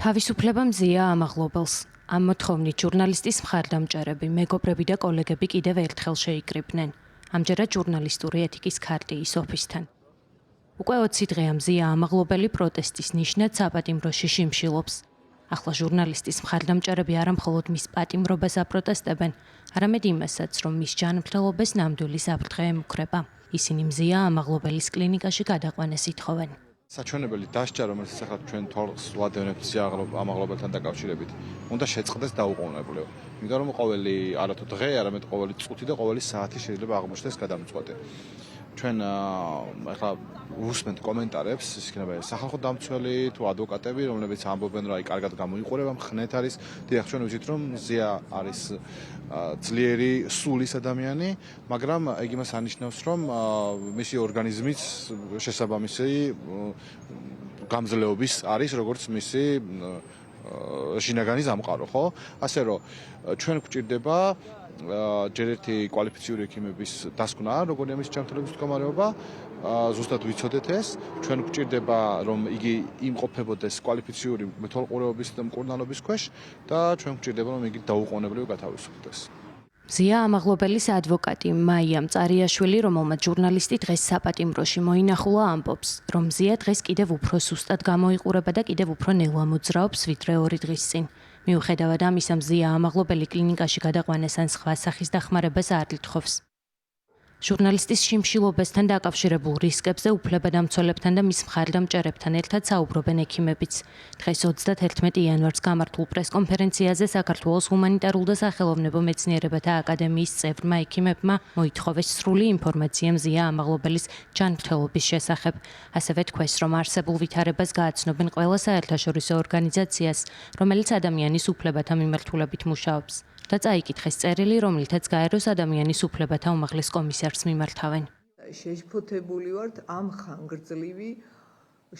თავისუფლება მზია ამაღლობელს. ამ მოთხოვნით ჟურნალისტის მხარდამჭერები, მეგობრები და კოლეგები კიდევ ერთხელ შეიკრიბნენ. ამჯერად ჟურნალისტური ეთიკის ქარტიის ოფისთან. უკვე 20 დღეა მზია ამაღლობელი პროტესტის ნიშნად საპატიმროში შიმშილობს. ახლა ჟურნალისტის მხარდამჭერები არა მხოლოდ მის პატიმრობას აპროტესტებენ, არამედ იმასაც, რომ მის ჯანმრთელობას ნამდვილი საფრთხე ემუქრება. ისინი მზია ამაღლობელის კლინიკაში გადაყვანეს ითხოვენ. საჩვენებელი დასჯა, რომელიც ახლა ჩვენ თვალს ვადევნებთ ამაღლობელთან დაკავშირებით, უნდა შეწყდეს დაუყოვნებლივ. იმიტომ რომ ყოველი არათუ დღე, არამედ ყოველი წუთი და ყოველი საათი შეიძლება აღმოჩნდეს გადამწყვეტი. ჩვენ ახლა ვუსმენთ კომენტარებს, ის იქნება სახალხო დამცველი თუ ადვოკატები, რომლებიც ამბობენ, რომ კარგად გამოიყურება, მხნეთ არის. დიახ, ჩვენ ვიცით, რომ ზია არის ძლიერი სულის ადამიანი, მაგრამ ეგ იმას ანიშნავს, რომ მისი ორგანიზმიც შესაბამისი გამძლეობის არის, როგორც მისი შინაგანი სამყარო, ხო? ასე რომ ჩვენ გვჭირდება ჯერ ერთი კვალიფიციური ექიმების დასკვნა, როგორია მის ჯანმრთელობის მდგომარეობა, ზუსტად ვიცოდეთ ეს, ჩვენ გვჭირდება რომ იგი იმყოფებოდეს კვალიფიციური მეთვალყურეობის და მკურნალობის ქვეშ და ჩვენ გვჭირდება რომ იგი დაუყოვნებლივ გათავისუფლდეს. მზია ამაღლობელის ადვოკატი მაია მწარიაშვილი, რომელმაც ჟურნალისტი დღეს საპატიმროში მოინახულა, ამბობს, რომ მზია დღეს კიდევ უფრო სუსტად გამოიყურება და კიდევ უფრო ნელა მოძრაობს, ვიდრე 2 დღის წინ. მიუხედავად ამისა, მზია ამაღლობელი კლინიკაში გადაყვანეს ან სხვა სახის დახმარებას არ ითხოვს. ჟურნალისტის შიმშილობასთან დაკავშირებულ რისკებზე უფლებადამცველებთან და მის მხარდამჭერებთან ერთად საუბრობენ ექიმებიც. დღეს 31 იანვარს გამართულ პრესკონფერენციაზე საქართველოს ჰუმანიტარულ და სახელოვნებო მეცნიერებათა აკადემიის წევრმა ექიმებმა მოითხოვეს სრული ინფორმაცია მზია ამაღლობელის ჯანმრთელობის შესახებ. ასევე თქვეს, რომ არსებულ ვითარებას გააცნობენ ყველა საერთაშორისო ორგანიზაციას, რომელიც ადამიანის უფლებათა მიმართულებით მუშაობს. და წაიკითხეს წერილი, რომლითაც გაეროს ადამიანის უფლებათა უმაღლეს კომისარს მიმართავენ. შეშფოთებული ვართ ამ ხანგრძლივი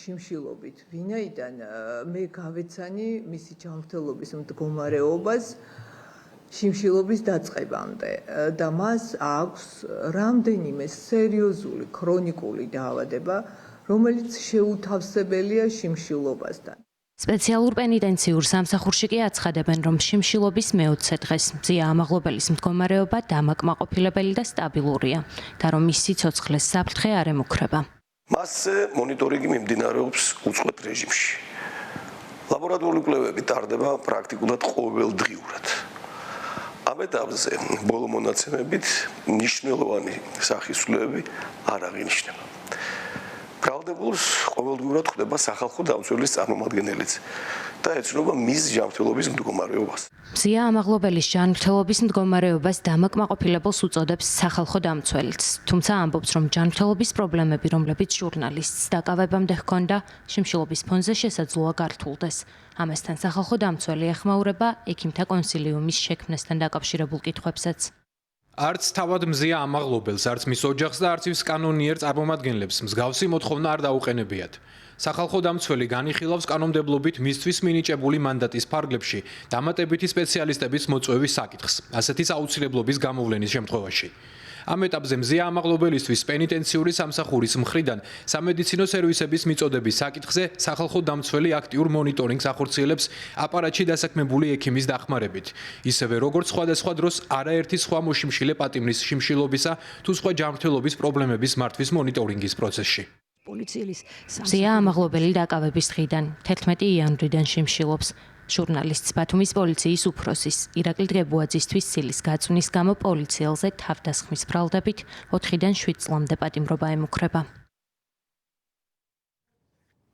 შიმშილობით, ვინაიდან მე გავეცანი მისი ჯანმრთელობის მდგომარეობას შიმშილობის დაწყებამდე და მას აქვს რამდენიმე სერიოზული ქრონიკული დაავადება, რომელიც შეუთავსებელია შიმშილობასთან. სპეციალურ პენიტენციურ სამსახურში კი აცხადებენ, რომ შიმშილობის მე-20 დღეს მზია ამაღლობელის მდგომარეობა დამაკმაყოფილებელი და სტაბილურია და რომ მის სიცოცხლეს საფრთხე არ ემუქრება. მასზე მონიტორინგი მიმდინარეობს უწყვეტ რეჟიმში. ლაბორატორიული კვლევები ტარდება პრაქტიკულად ყოველდღიურად. ამ ეტაპზე ბოლო მონაცემებით მნიშვნელოვანი სახისვლები არ აღინიშნება. ბრალდებულს ყოველდღიურად ხვდება სახალხო დამცველის წარმომადგენელიც და ეცნობა მის ჯანმრთელობის მდგომარეობას. მზია ამაღლობელის ჯანმრთელობის მდგომარეობას დამაკმაყოფილებელს უწოდებს სახალხო დამცველიც, თუმცა ამბობს, რომ ჯანმრთელობის პრობლემები, რომლებიც ჟურნალისტს დაკავებამდე ჰქონდა, შიმშილობის ფონზე შესაძლოა გართულდეს. ამასთან სახალხო დამცველი ეხმაურება ექიმთა კონსილიუმის შექმნასთან დაკავშირებულ კითხვებსაც. არც თავად მზია ამაღლობელს, არც მის ოჯახს და არც ის კანონიერ წარმომადგენლებს მსგავსი მოთხოვნა არ დაუყენებიათ. სახალხო დამცველი განიხილავს კანონმდებლობით მისთვის მინიჭებული მანდატის ფარგლებში დამატებითი სპეციალისტების მოწვევის საკითხს, ასეთის აუცილებლობის გამოვლენის შემთხვევაში. ამ ეტაპზე მზია ამაღლობელისთვის პენიტენციური სამსახურის მხრიდან სამედიცინო სერვისების მიწოდების საკითხზე სახალხო დამცველი აქტიურ მონიტორინგს ახორციელებს აპარატში დასაქმებული ექიმის დახმარებით. ისევე როგორც სხვადასხვა დროს არაერთი სხვა მოშიმშილე პატიმრის შიმშილობისა თუ სხვა ჯანმრთელობის პრობლემების მართვის მონიტორინგის პროცესში. მზია ამაღლობელი დაკავების დღიდან 11 იანვრიდან შიმშილობს. ჟურნალისტს ბათუმის პოლიციის უფროსის ირაკლი დღებუაძისთვის ცილის გაწვნის გამო პოლიციელზე თავდასხმის ბრალდებით 4-დან 7 წლამდე პატიმრობა ემუქრება.